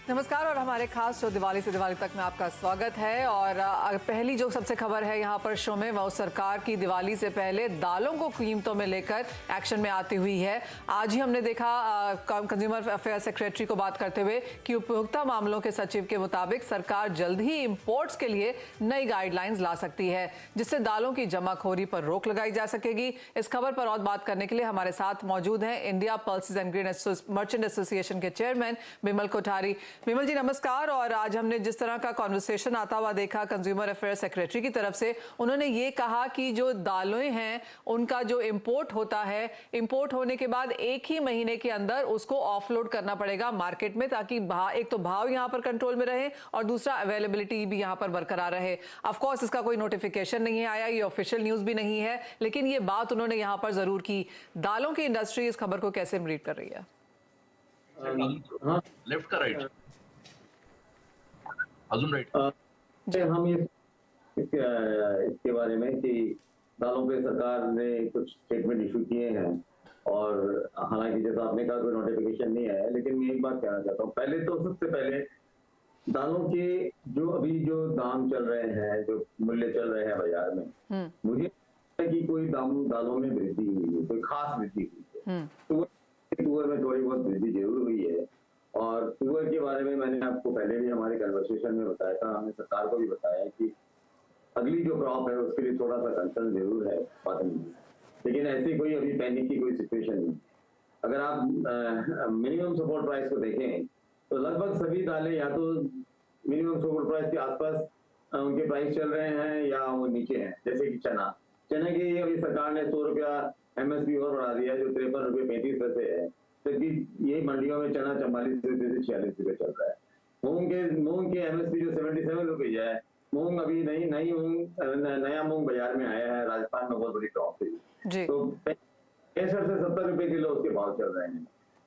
नमस्कार और हमारे खास शो दिवाली से दिवाली तक में आपका स्वागत है। और पहली जो सबसे खबर है यहाँ पर शो में वो सरकार की दिवाली से पहले दालों को कीमतों में लेकर एक्शन में आती हुई है। आज ही हमने देखा कंज्यूमर अफेयर सेक्रेटरी को बात करते हुए कि उपभोक्ता मामलों के सचिव के मुताबिक सरकार जल्द ही इंपोर्ट्स के लिए नई गाइडलाइंस ला सकती है, जिससे दालों की जमाखोरी पर रोक लगाई जा सकेगी। इस खबर पर और बात करने के लिए हमारे साथ मौजूद हैं India pulses and grain merchant association के चेयरमैन विमल कोठारी। विमल जी नमस्कार। और आज हमने जिस तरह का कॉन्वर्सेशन आता हुआ देखा कंज्यूमर अफेयर सेक्रेटरी की तरफ से, उन्होंने ये कहा कि जो दालें हैं उनका जो इंपोर्ट होता है, इंपोर्ट होने के बाद एक ही महीने के अंदर उसको ऑफलोड करना पड़ेगा मार्केट में, ताकि एक तो भाव यहाँ पर कंट्रोल में रहे और दूसरा अवेलेबिलिटी भी यहाँ पर बरकरार रहे। ऑफ कोर्स इसका कोई नोटिफिकेशन नहीं आया, ये ऑफिशियल न्यूज भी नहीं है, लेकिन ये बात उन्होंने यहाँ पर जरूर की। दालों की इंडस्ट्री इस खबर को कैसे रीड कर रही है? लेफ्ट का राइट अजून राइट हम ये इसके बारे में कि दालों पे सरकार ने कुछ स्टेटमेंट इशू किए हैं, और हालांकि जैसा आपने कहा कोई नोटिफिकेशन नहीं आया, लेकिन मैं एक बात कहना चाहता हूँ। पहले तो सबसे पहले दालों के जो अभी जो दाम चल रहे हैं, जो मूल्य चल रहे हैं बाजार में, मुझे लगता है कि कोई दालों में वृद्धि हुई है, कोई खास वृद्धि हुई है। तुअर में थोड़ी बहुत वृद्धि जरूर हुई है, और तुअर के बारे में मैंने आपको पहले भी हमारे कन्वर्सेशन में बताया था, हमने सरकार को भी बताया कि अगली जो क्रॉप है उसके लिए थोड़ा सा कंसर्न जरूर है उत्पादन में, लेकिन ऐसी कोई अभी पैनिक की कोई सिचुएशन नहीं। अगर आप मिनिमम सपोर्ट प्राइस को देखें तो लगभग सभी दालें या तो मिनिमम सपोर्ट प्राइस के आसपास उनके प्राइस चल रहे हैं या वो नीचे हैं। जैसे कि चने की अभी सरकार ने 100 रुपया MSP और बढ़ा दिया है, जो 53 रुपये 35 पैसे है, जबकि ये मंडियों में चना 44 रुपये से 46 रुपये चल रहा है। मूंग के MSP जो 77 रुपये है, मूंग अभी नया मूंग बाजार में आया है, राजस्थान में बहुत बड़ी क्रॉप थी, तो 65 से 70 रुपए किलो उसके भाव चल रहे हैं।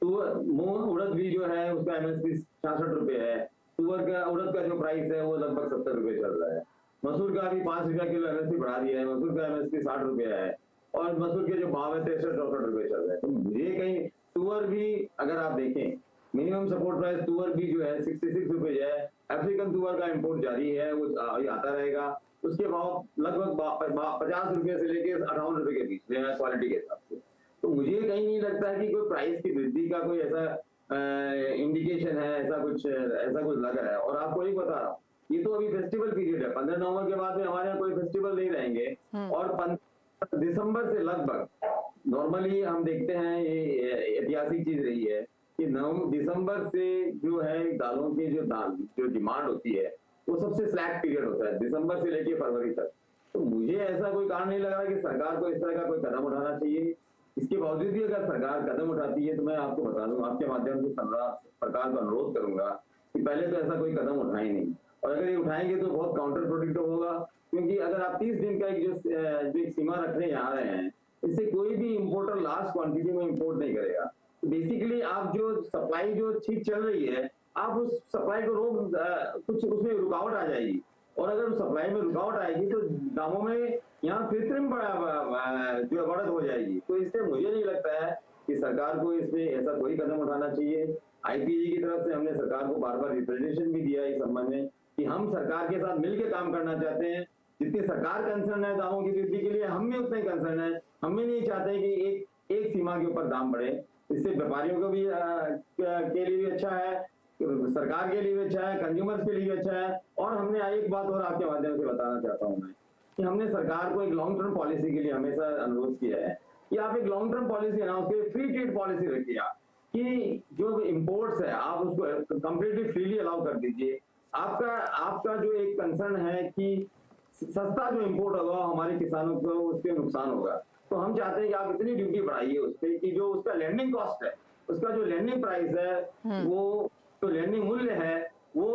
तो मूंग उड़द भी जो है उसका MSP 66 रुपये है, उड़द का जो प्राइस है वो लगभग 70 रुपये चल रहा है। मसूर का अभी 5 रुपया किलो MSP बढ़ा दिया है, मसूर का MSP 60 रुपये है, और मसूर के जो भाव है 63-64 रुपये चल रहे हैं। तो मुझे कहीं तुअर भी अगर आप देखें, मिनिमम सपोर्ट प्राइस तुअर भी जो है 66 रुपये है। अफ्रीकन तुअर का इंपोर्ट जारी है, वो आता रहेगा, उसके भाव लगभग 50 रुपये से लेके 58 रुपये के बीच में है क्वालिटी के हिसाब से। तो मुझे कहीं नहीं लगता है कि कोई प्राइस की वृद्धि का कोई ऐसा इंडिकेशन है, ऐसा कुछ लग रहा है। और आपको एक बता रहा हूँ, ये तो अभी फेस्टिवल पीरियड है, 15 नवंबर के बाद में हमारे यहाँ कोई फेस्टिवल नहीं रहेंगे, और 15 दिसंबर से लगभग नॉर्मली हम देखते हैं, ये ऐतिहासिक चीज रही है कि 9 दिसंबर से जो है दालों के जो डिमांड होती है वो सबसे स्लैक पीरियड होता है, दिसंबर से लेके फरवरी तक। तो मुझे ऐसा कोई कारण नहीं लग रहा कि सरकार को इस तरह का कोई कदम उठाना चाहिए। इसके बावजूद भी अगर सरकार कदम उठाती है तो मैं आपको बता दूं, आपके माध्यम से सरकार को अनुरोध करूंगा कि पहले तो ऐसा कोई कदम उठाए नहीं, और अगर ये उठाएंगे तो बहुत काउंटर प्रोडक्टिव होगा, क्योंकि अगर आप 30 दिन का एक सीमा रखने जा रहे हैं, इससे कोई भी इंपोर्टर लार्ज क्वांटिटी में इंपोर्ट नहीं करेगा। तो बेसिकली आप जो सप्लाई जो ठीक चल रही है, आप उस सप्लाई को कुछ उसमें रुकावट आ जाएगी, और अगर सप्लाई में रुकावट आएगी तो दामों में यहाँ कृत्रिम जो बढ़त हो जाएगी। तो इससे मुझे नहीं लगता है कि सरकार को इसमें ऐसा कोई कदम उठाना चाहिए। IPG की तरफ से हमने सरकार को बार बार रिप्रेजेंटेशन भी दिया इस संबंध में कि हम सरकार के साथ मिलकर काम करना चाहते हैं। जितनी सरकार कंसर्न है दामों की वृद्धि के लिए, हम भी उतना ही कंसर्न है। हम भी नहीं चाहते कि एक सीमा के ऊपर दाम बढ़े, इससे व्यापारियों को भी के लिए भी अच्छा है, सरकार के लिए भी अच्छा है, कंज्यूमर्स के लिए भी अच्छा है। और हमने एक बात और आपके माध्यम से बताना चाहता हूं मैं, कि हमने सरकार को एक लॉन्ग टर्म पॉलिसी के लिए हमेशा अनुरोध किया है कि आप एक लॉन्ग टर्म पॉलिसी अनाउंस करिए, फ्री ट्रेड पॉलिसी रखिए, कि जो इंपोर्ट्स है आप उसको कंप्लीटली फ्रीली अलाउ कर दीजिए। आपका जो एक कंसर्न है कि सस्ता जो इंपोर्ट होगा हमारे किसानों को उसके नुकसान होगा, तो हम चाहते हैं कि आप इतनी ड्यूटी बढ़ाइए उस पर कि जो उसका लैंडिंग कॉस्ट है, उसका जो लैंडिंग प्राइस है, वो जो लैंडिंग मूल्य है वो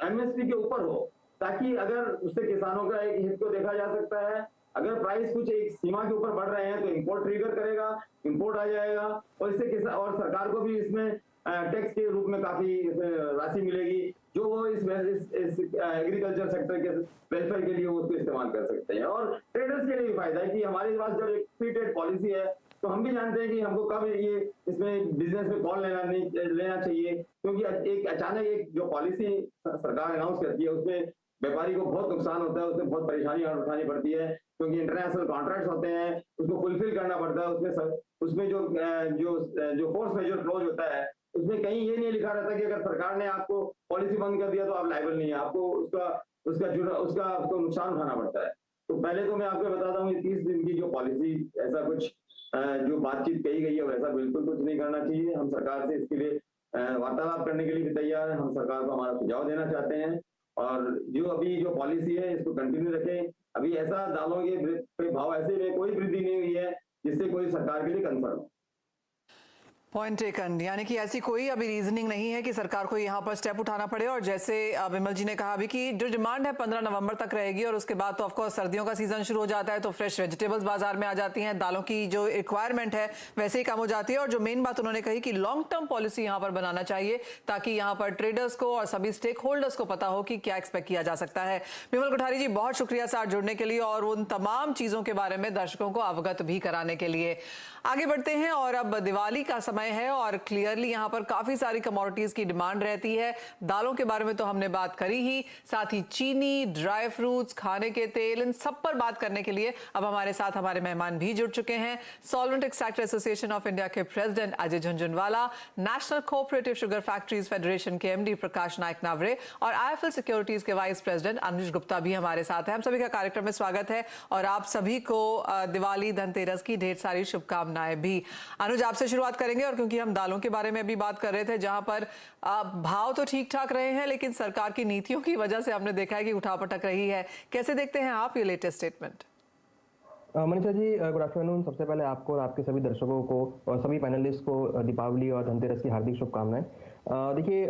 MSP के ऊपर हो, ताकि अगर उससे किसानों का एक हित को देखा जा सकता है। अगर प्राइस कुछ एक सीमा के ऊपर बढ़ रहे हैं तो इंपोर्ट ट्रिगर करेगा, इंपोर्ट आ जाएगा, और इससे और सरकार को भी इसमें टैक्स के रूप में काफी राशि मिलेगी, जो वो इस एग्रीकल्चर सेक्टर के वेलफेयर के लिए वो उसको इस्तेमाल कर सकते हैं। और ट्रेडर्स के लिए भी फायदा है कि हमारे पास जब एक फ्री ट्रेड पॉलिसी है तो हम भी जानते हैं कि हमको कब ये इसमें बिजनेस में कॉल लेना चाहिए, क्योंकि एक अचानक एक जो पॉलिसी सरकार अनाउंस करती है उसमें व्यापारी को बहुत नुकसान होता है, उसमें बहुत परेशानी उठानी पड़ती है, क्योंकि इंटरनेशनल कॉन्ट्रैक्ट्स होते हैं, उसको फुलफिल करना पड़ता है। उसमें जो जो फोर्स मेजर क्लॉज होता है उसमें कहीं ये नहीं लिखा रहता कि अगर सरकार ने आपको पॉलिसी बंद कर दिया तो आप लायबल नहीं है, आपको उसका उसका आपको नुकसान उठाना पड़ता है। तो पहले तो मैं आपको बताता हूँ 30 दिन की जो पॉलिसी, ऐसा कुछ जो बातचीत कही गई है वैसा बिल्कुल कुछ नहीं करना चाहिए। हम सरकार से इसके लिए वार्तालाप करने के लिए भी तैयार हैं, हम सरकार को हमारा सुझाव देना चाहते हैं, और जो अभी जो पॉलिसी है इसको कंटिन्यू रखें। अभी ऐसा दालों के भाव ऐसे में कोई वृद्धि नहीं हुई है जिससे कोई सरकार के लिए कंसर्न हो। पॉइंट टेकन, यानी कि ऐसी कोई अभी रीजनिंग नहीं है कि सरकार को यहाँ पर स्टेप उठाना पड़े। और जैसे विमल जी ने कहा अभी कि जो डिमांड है 15 नवंबर तक रहेगी, और उसके बाद तो ऑफकोर्स सर्दियों का सीजन शुरू हो जाता है, तो फ्रेश वेजिटेबल्स बाजार में आ जाती हैं, दालों की जो रिक्वायरमेंट है वैसे ही कम हो जाती है। और जो मेन बात उन्होंने कही कि लॉन्ग टर्म पॉलिसी यहाँ पर बनाना चाहिए, ताकि यहाँ पर ट्रेडर्स को और सभी स्टेक होल्डर्स को पता हो कि क्या एक्सपेक्ट किया जा सकता है। विमल कोठारी जी, बहुत शुक्रिया साथ जुड़ने के लिए और उन तमाम चीजों के बारे में दर्शकों को अवगत भी कराने के लिए। आगे बढ़ते हैं, और अब दिवाली का समय है और क्लियरली यहाँ पर काफी सारी कमोडिटीज की डिमांड रहती है। दालों के बारे में तो हमने बात करी ही, साथ ही चीनी, ड्राई फ्रूट्स, खाने के तेल, इन सब पर बात करने के लिए अब हमारे साथ हमारे मेहमान भी जुड़ चुके हैं। Solvent extractor association of India के president Ajay Jhunjhunwala, national cooperative sugar factories federation के एमडी प्रकाश नायक नावरे और आईएफएल सिक्योरिटीज के वाइस प्रेसिडेंट अनुज गुप्ता भी हमारे साथ है। हम सभी का कार्यक्रम में स्वागत है और आप सभी को दिवाली, धनतेरस की ढेर सारी शुभकामनाएं भी। अनुज, आपसे शुरुआत करेंगे, और क्योंकि हम दालों के बारे में भी बात कर रहे थे, जहां पर भाव तो ठीक ठाक रहे हैं, लेकिन सरकार की नीतियों की वजह से हमने देखा है कि उठापटक रही है। कैसे देखते हैं आप ये latest statement? Manisha ji, good afternoon. सबसे पहले आपको और आपके सभी दर्शकों को और सभी पैनलिस्ट को दीपावली और धनतेरस की हार्दिक शुभकामनाएं। देखिए,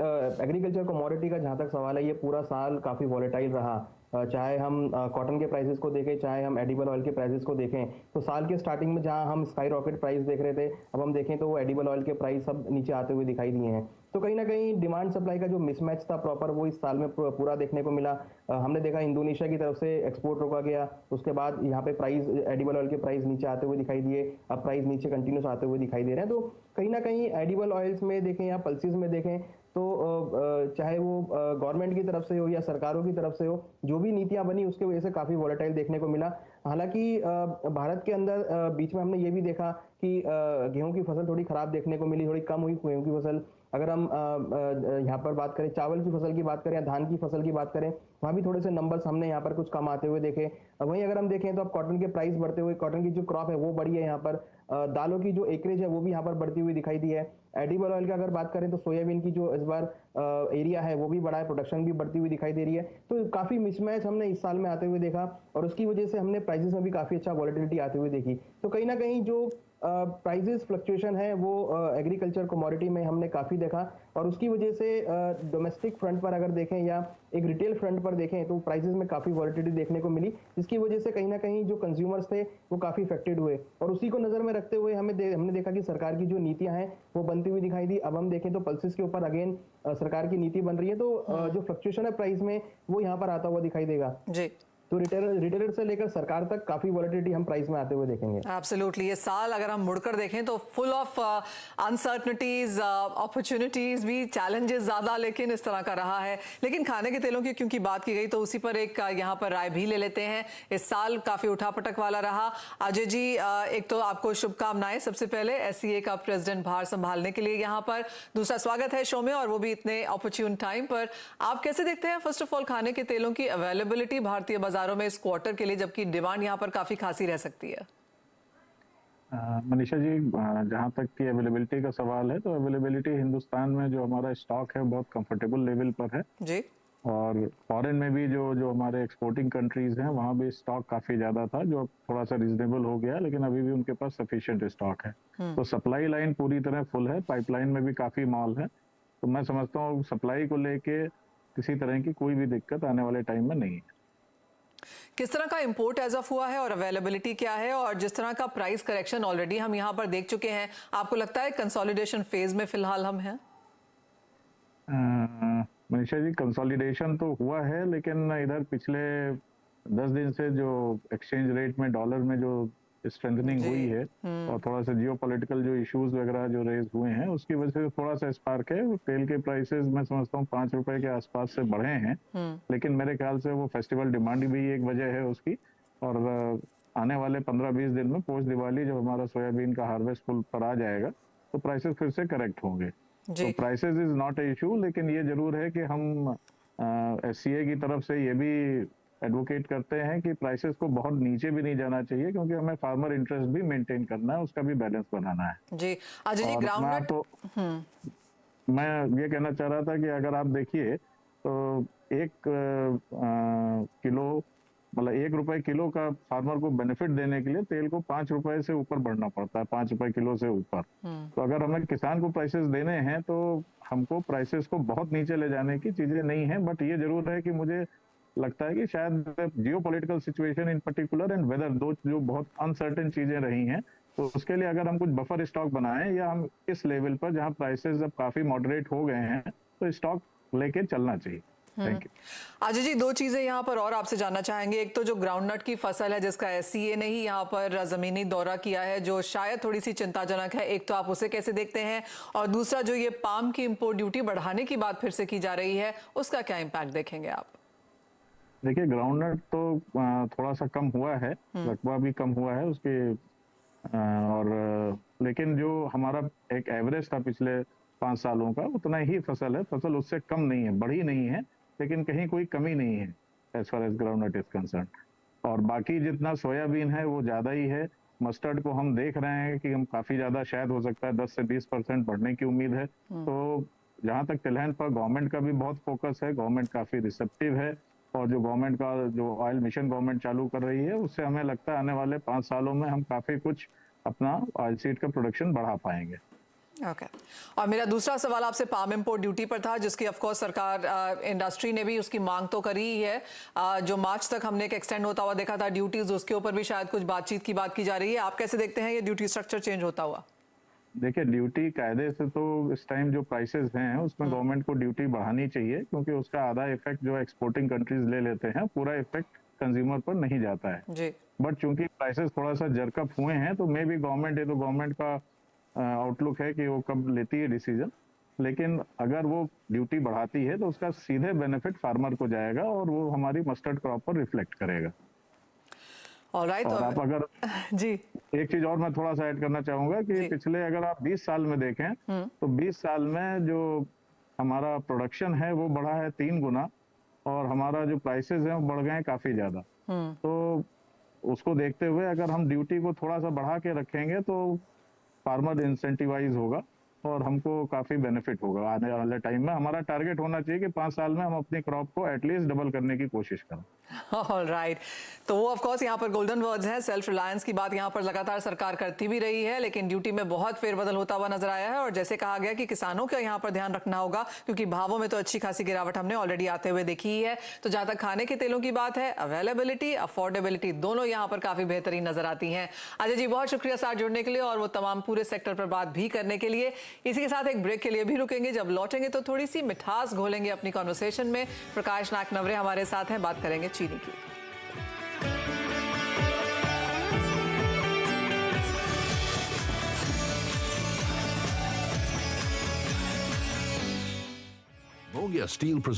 एग्रीकल्चर कमोडिटी का जहां तक सवाल है, ये पूरा साल काफ़ी वॉलेटाइल रहा। चाहे हम कॉटन के प्राइसेस को देखें, चाहे हम एडिबल ऑयल के प्राइसेस को देखें, तो साल के स्टार्टिंग में जहां हम स्काई रॉकेट प्राइस देख रहे थे, अब हम देखें तो वो एडिबल ऑयल के प्राइस सब नीचे आते हुए दिखाई दिए हैं। तो कहीं ना कहीं डिमांड सप्लाई का जो मिसमैच था प्रॉपर, वो इस साल में पूरा देखने को मिला। हमने देखा इंडोनेशिया की तरफ से एक्सपोर्ट रोका गया, उसके बाद यहाँ पे प्राइस, एडिबल ऑयल के प्राइस नीचे आते हुए दिखाई दिए, अब प्राइस नीचे कंटिन्यूस आते हुए दिखाई दे रहे हैं। तो कहीं ना कहीं एडिबल ऑयल्स में देखें या पल्सेस में देखें, तो चाहे वो गवर्नमेंट की तरफ से हो या सरकारों की तरफ से हो, जो भी नीतियां बनी उसके वजह से काफ़ी वॉलेटाइल देखने को मिला। हालांकि भारत के अंदर बीच में हमने ये भी देखा कि गेहूं की फसल थोड़ी खराब देखने को मिली, थोड़ी कम हुई गेहूं की फसल। अगर हम यहाँ पर बात करें, चावल की फसल की बात करें या धान की फसल की बात करें, वहाँ भी थोड़े से नंबर्स हमने यहाँ पर कुछ कम आते हुए देखे। वहीं अगर हम देखें तो अब कॉटन के प्राइस बढ़ते हुए, कॉटन की जो क्रॉप है वो बढ़ी है यहाँ पर, दालों की जो एकरेज है वो भी यहाँ पर बढ़ती हुई दिखाई दी है। एडिबल ऑयल का अगर बात करें तो सोयाबीन की जो इस बार एरिया है वो भी बढ़ा है, प्रोडक्शन भी बढ़ती हुई दिखाई दे रही है। तो काफ़ी मिसमैच हमने इस साल में आते हुए देखा, और उसकी वजह से हमने प्राइसेस में भी काफ़ी अच्छा वॉलेटिलिटी आते हुए देखी। तो कहीं ना कहीं जो प्राइसेस फ्लक्चुएशन है वो एग्रीकल्चर कमोडिटी में हमने काफ़ी देखा, और उसकी वजह से डोमेस्टिक फ्रंट पर अगर देखें या एक रिटेल फ्रंट पर देखें तो प्राइसेस में काफ़ी वॉलेटिलिटी देखने को मिली, जिसकी वजह से कहीं ना कहीं जो कंज्यूमर्स थे वो काफ़ी इफेक्टेड हुए। और उसी को नज़र में रखते हुए हमने देखा कि सरकार की जो नीतियां हैं वो बनती हुई दिखाई दी। अब हम देखें तो पल्सेस के ऊपर अगेन सरकार की नीति बन रही है, तो जो फ्लक्चुएशन है प्राइस में वो यहाँ पर आता हुआ दिखाई देगा जी। तो रिटेलर से लेकर सरकार तक काफी वॉलेटिलिटी हम प्राइस में आते हुए देखेंगे। एब्सोल्युटली, ये साल अगर हम मुड़कर देखें तो फुल ऑफ अनसर्टनिटीज, अपॉर्चुनिटीज भी, चैलेंजेस ज्यादा लेकिन इस तरह का रहा है। लेकिन खाने के तेलों की क्योंकि बात की गई तो उसी पर एक यहाँ पर राय भी ले लेते हैं। इस साल काफी उठापटक वाला रहा। अजय जी, एक तो आपको शुभकामनाएं सबसे पहले, एससीए का प्रेसिडेंट भार संभालने के लिए यहाँ पर। दूसरा, स्वागत है शो में, और वो भी इतने अपॉर्चुन टाइम पर। आप कैसे देखते हैं फर्स्ट ऑफ ऑल खाने के तेलों की अवेलेबिलिटी भारतीय बाजारों में इस क्वार्टर के लिए, जबकि डिमांड यहां पर काफी खासी रह सकती है? मनीषा जी, जहां तक की अवेलेबिलिटी का सवाल है, तो अवेलेबिलिटी हिंदुस्तान में जो हमारा स्टॉक है बहुत कंफर्टेबल लेवल पर है जी। और फॉरेन में भी जो हमारे एक्सपोर्टिंग कंट्रीज हैं वहां भी स्टॉक काफी ज्यादा था, जो थोड़ा सा रिजनेबल हो गया, लेकिन अभी भी उनके पास सफिशिएंट स्टॉक है। तो सप्लाई लाइन पूरी तरह फुल है, पाइपलाइन में भी काफी माल है। तो मैं समझता हूँ सप्लाई को लेके किसी तरह की कोई भी दिक्कत आने वाले टाइम में नहीं है। किस तरह का इंपोर्ट एज ऑफ हुआ है और अवेलेबिलिटी क्या है, और जिस तरह का प्राइस करेक्शन ऑलरेडी हम यहां पर देख चुके हैं, आपको लगता है कंसोलिडेशन फेज में फिलहाल हम हैं? मनीषा जी, कंसोलिडेशन तो हुआ है, लेकिन इधर पिछले 10 दिन से जो एक्सचेंज रेट में डॉलर में जो स्ट्रेंथनिंग हुई है और थोड़ा सा जियोपॉलिटिकल जो इश्यूज वगैरह जो रेज हुए हैं उसकी वजह से थोड़ा सा स्पार्क है। तेल के प्राइसेस मैं समझता हूँ 5 रुपए के आसपास से बढ़े हैं, लेकिन मेरे ख्याल से वो फेस्टिवल डिमांड भी एक वजह है उसकी। और आने वाले 15-20 दिन में पोस्ट दिवाली जब हमारा सोयाबीन का हार्वेस्ट फुल पर आ जाएगा तो प्राइसेस फिर से करेक्ट होंगे। तो prices is not a issue, लेकिन ये जरूर है कि हम SCA की तरफ से ये भी एडवोकेट करते हैं कि प्राइसेस को बहुत नीचे भी नहीं जाना चाहिए, क्योंकि हमें फार्मर इंटरेस्ट भी मेंटेन करना है, उसका भी बैलेंस बनाना है। जी अजय जी, ग्राउंडनट तो मैं ये कहना चाह रहा था कि अगर आप देखिए तो 1 किलो मतलब 1 रुपए किलो का फार्मर को बेनिफिट देने के लिए तेल को 5 रुपए से ऊपर बढ़ना पड़ता है, 5 रुपए किलो से ऊपर। तो अगर हमें किसान को प्राइसेस देने हैं तो हमको प्राइसेस को बहुत नीचे ले जाने की चीजें नहीं है। बट ये जरूर है कि मुझे लगता है कि शायद geopolitical situation in particular and weather, दो जो बहुत अनसर्टेन चीजें रही हैं, तो उसके लिए अगर हम कुछ बफर स्टॉक बनाएं या हम इस लेवल पर जहां प्राइसेस अब काफी मॉडरेट हो गए हैं तो स्टॉक लेके चलना चाहिए। Thank you. अजय जी, 2 चीजें यहाँ पर और आपसे जानना चाहेंगे। एक तो जो ग्राउंडनट की फसल है जिसका SCA ने ही यहाँ पर जमीनी दौरा किया है, जो शायद थोड़ी सी चिंताजनक है, एक तो आप उसे कैसे देखते हैं, और दूसरा जो ये पाम की इंपोर्ट ड्यूटी बढ़ाने की बात फिर से की जा रही है, उसका क्या इम्पैक्ट देखेंगे आप? देखिए, ग्राउंडनट तो थोड़ा सा कम हुआ है, रकबा भी कम हुआ है उसके, और लेकिन जो हमारा एक एवरेज था पिछले 5 सालों का उतना ही फसल है, फसल उससे कम नहीं है, बढ़ी नहीं है, लेकिन कहीं कोई कमी नहीं है as far as groundnut is concern. और बाकी जितना सोयाबीन है वो ज्यादा ही है। मस्टर्ड को हम देख रहे हैं कि हम काफी ज्यादा, शायद हो सकता है 10 से 20% बढ़ने की उम्मीद है। तो जहां तक तिलहन पर गवर्नमेंट का भी बहुत फोकस है, गवर्नमेंट काफी रिसेप्टिव है, और जो गवर्नमेंट का जो ऑयल मिशन गवर्नमेंट चालू कर रही है उससे हमें लगता है आने वाले 5 सालों में हम काफी कुछ अपना ऑयल सीड का प्रोडक्शन बढ़ा पाएंगे। ओके। और मेरा दूसरा सवाल आपसे पाम इंपोर्ट ड्यूटी पर था, जिसकी ऑफ कोर्स सरकार, इंडस्ट्री ने भी उसकी मांग तो करी ही है। जो मार्च तक हमने एक एक्सटेंड होता हुआ देखा था ड्यूटीज, उसके ऊपर भी शायद कुछ बातचीत की बात की जा रही है। आप कैसे देखते हैं ये ड्यूटी स्ट्रक्चर चेंज होता हुआ? देखिए, ड्यूटी कायदे से तो इस टाइम जो प्राइसेस हैं उसमें गवर्नमेंट को ड्यूटी बढ़ानी चाहिए, क्योंकि उसका आधा इफेक्ट जो एक्सपोर्टिंग कंट्रीज ले लेते हैं, पूरा इफेक्ट कंज्यूमर पर नहीं जाता है जी। बट चूंकि प्राइसेस थोड़ा सा जर्कअप हुए हैं तो मे भी गवर्नमेंट, ये तो गवर्नमेंट का आउटलुक है कि वो कब लेती है डिसीजन, लेकिन अगर वो ड्यूटी बढ़ाती है तो उसका सीधे बेनिफिट फार्मर को जाएगा और वो हमारी मस्टर्ड क्रॉप पर रिफ्लेक्ट करेगा। ऑलराइट। और आप अगर जी, एक चीज और मैं थोड़ा सा ऐड करना चाहूंगा कि पिछले अगर आप 20 साल में देखें तो 20 साल में जो हमारा प्रोडक्शन है वो बढ़ा है 3 गुना, और हमारा जो प्राइसेस हैं वो बढ़ गए हैं काफी ज्यादा। तो उसको देखते हुए अगर हम ड्यूटी को थोड़ा सा बढ़ा के रखेंगे तो फार्मर इंसेंटिवाइज होगा और हमको काफी बेनिफिट होगा आने वाले टाइम में। हमारा टारगेट होना चाहिए कि 5 साल में हम अपनी क्रॉप को एटलीस्ट डबल करने की कोशिश करें। ऑलराइट। तो वो ऑफ कोर्स यहाँ पर गोल्डन वर्ड्स हैं, सेल्फ रिलायंस की बात यहाँ पर लगातार सरकार करती भी रही है, लेकिन ड्यूटी में बहुत फेरबदल होता हुआ नजर आया है। और जैसे कहा गया कि किसानों का यहाँ पर ध्यान रखना होगा, क्योंकि भावों में तो अच्छी खासी गिरावट हमने ऑलरेडी आते हुए देखी ही है। तो जहां तक खाने के तेलों की बात है, अवेलेबिलिटी, अफोर्डेबिलिटी दोनों यहाँ पर काफी बेहतरीन नजर आती है। अजय जी, बहुत शुक्रिया साथ जुड़ने के लिए और वो तमाम पूरे सेक्टर पर बात भी करने के लिए। इसी के साथ एक ब्रेक के लिए भी रुकेंगे, जब लौटेंगे तो थोड़ी सी मिठास घोलेंगे अपनी कॉन्वर्सेशन में। प्रकाश नायक नवरे हमारे साथ हैं, बात करेंगे चीनी की। Vogia Steel presents